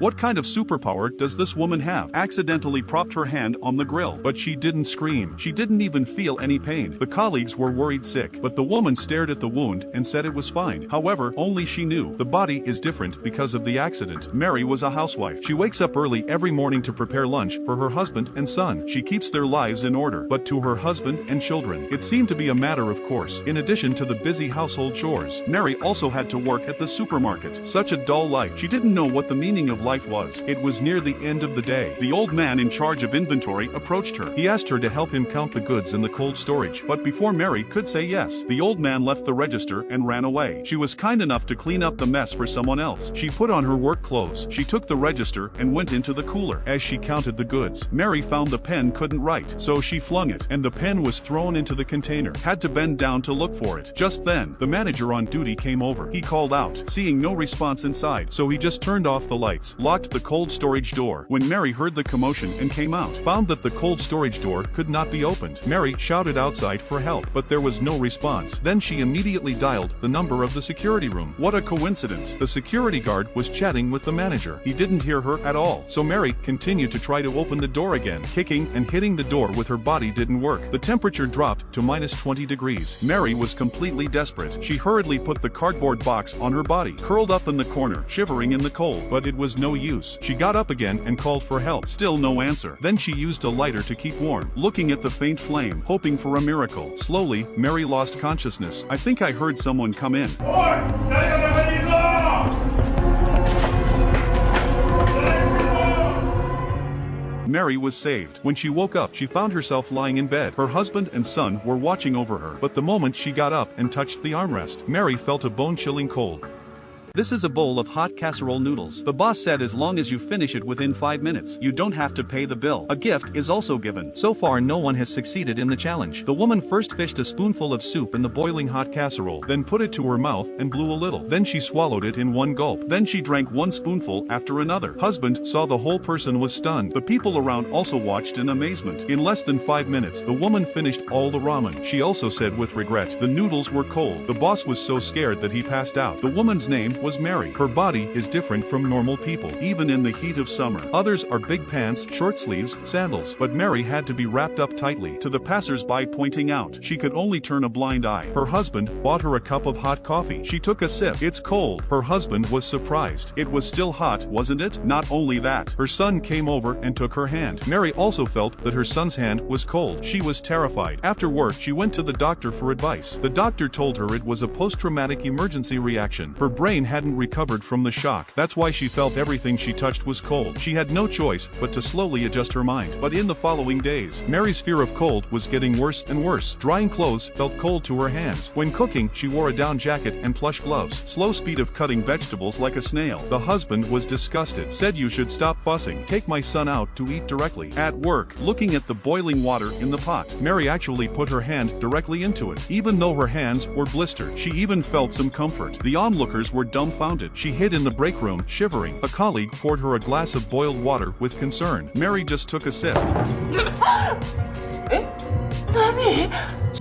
What kind of superpower does this woman have? Accidentally propped her hand on the grill, but she didn't scream. She didn't even feel any pain. The colleagues were worried sick, but the woman stared at the wound and said it was fine. However, only she knew. The body is different because of the accident. Mary was a housewife. She wakes up early every morning to prepare lunch for her husband and son. She keeps their lives in order, but to her husband and children, it seemed to be a matter of course. In addition to the busy household chores, Mary also had to work at the supermarket. Such a dull life. She didn't know what the meaning of life was. It was near the end of the day. The old man in charge of inventory approached her. He asked her to help him count the goods in the cold storage, but before Mary could say yes, the old man left the register and ran away. She was kind enough to clean up the mess for someone else. She put on her work clothes. She took the register and went into the cooler. As she counted the goods, Mary found the pen couldn't write, so she flung it, and the pen was thrown into the container. Had to bend down to look for it. Just then, the manager on duty came over. He called out, seeing no response inside, so he just turned off the lights, locked the cold storage door. When Mary heard the commotion and came out, found that the cold storage door could not be opened. Mary shouted outside for help, but there was no response. Then she immediately dialed the number of the security room. What a coincidence. The security guard was chatting with the manager. He didn't hear her at all, so Mary continued to try to open the door again. Kicking and hitting the door with her body didn't work. The temperature dropped to -20 degrees. Mary was completely desperate. She hurriedly put the cardboard box on her body, curled up in the corner, shivering in the cold, but it was no use. She got up again and called for help. Still no answer. Then she used a lighter to keep warm, looking at the faint flame, hoping for a miracle. Slowly, Mary lost consciousness. I think I heard someone come in. Mary was saved. When she woke up, she found herself lying in bed. Her husband and son were watching over her, but the moment she got up and touched the armrest, Mary felt a bone-chilling cold. This is a bowl of hot casserole noodles. The boss said as long as you finish it within 5 minutes, you don't have to pay the bill. A gift is also given. So far no one has succeeded in the challenge. The woman first fished a spoonful of soup in the boiling hot casserole, then put it to her mouth and blew a little. Then she swallowed it in one gulp. Then she drank one spoonful after another. Husband saw the whole person was stunned. The people around also watched in amazement. In less than 5 minutes, the woman finished all the ramen. She also said with regret, the noodles were cold. The boss was so scared that he passed out. The woman's name was Mary. Her body is different from normal people, even in the heat of summer. Others are big pants, short sleeves, sandals, but Mary had to be wrapped up tightly. To the passers-by pointing out, she could only turn a blind eye. Her husband bought her a cup of hot coffee. She took a sip. It's cold. Her husband was surprised. It was still hot, wasn't it? Not only that, her son came over and took her hand. Mary also felt that her son's hand was cold. She was terrified. After work, she went to the doctor for advice. The doctor told her it was a post-traumatic emergency reaction. Her brain hadn't recovered from the shock. That's why she felt everything she touched was cold. She had no choice but to slowly adjust her mind. But in the following days, Mary's fear of cold was getting worse and worse. Drying clothes felt cold to her hands. When cooking, she wore a down jacket and plush gloves. Slow speed of cutting vegetables like a snail. The husband was disgusted. Said you should stop fussing. Take my son out to eat directly. At work, looking at the boiling water in the pot, Mary actually put her hand directly into it. Even though her hands were blistered, she even felt some comfort. The onlookers were dumbfounded. She hid in the break room, shivering. A colleague poured her a glass of boiled water with concern. Mary just took a sip.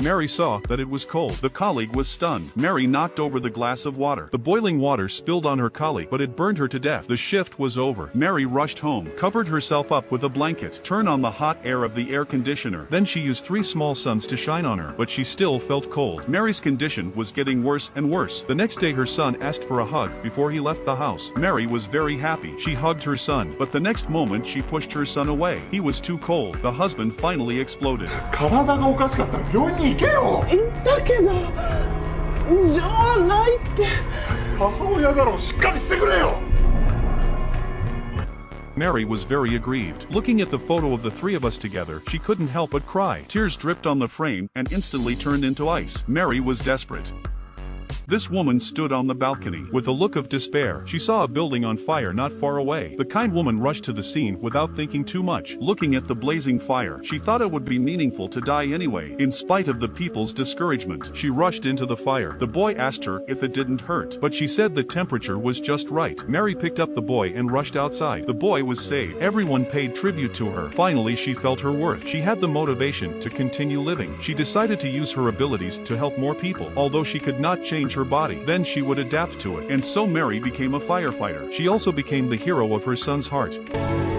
Mary saw that it was cold. The colleague was stunned. Mary knocked over the glass of water. The boiling water spilled on her colleague, but it burned her to death. The shift was over. Mary rushed home, covered herself up with a blanket, turned on the hot air of the air conditioner. Then she used 3 small suns to shine on her, but she still felt cold. Mary's condition was getting worse and worse. The next day her son asked for a hug before he left the house. Mary was very happy. She hugged her son, but the next moment she pushed her son away. He was too cold. The husband finally exploded. 体がおかしかったら病院に行けよ。言ったけど異常はないって。母親だろ、しっかりしてくれよ。 Mary was very aggrieved. Looking at the photo of the 3 of us together, she couldn't help but cry. Tears dripped on the frame and instantly turned into ice. Mary was desperate. This woman stood on the balcony. With a look of despair, she saw a building on fire not far away. The kind woman rushed to the scene without thinking too much. Looking at the blazing fire, she thought it would be meaningful to die anyway. In spite of the people's discouragement, she rushed into the fire. The boy asked her if it didn't hurt, but she said the temperature was just right. Mary picked up the boy and rushed outside. The boy was saved. Everyone paid tribute to her. Finally, she felt her worth. She had the motivation to continue living. She decided to use her abilities to help more people. Although she could not change change her body. Then she would adapt to it. And so Mary became a firefighter. She also became the hero of her son's heart.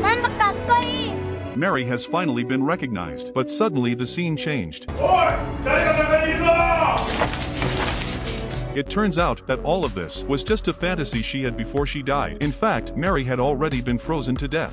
ママかっこいい Mary has finally been recognized. But suddenly the scene changed. おい誰が中にいるぞ It turns out that all of this was just a fantasy she had before she died. In fact, Mary had already been frozen to death.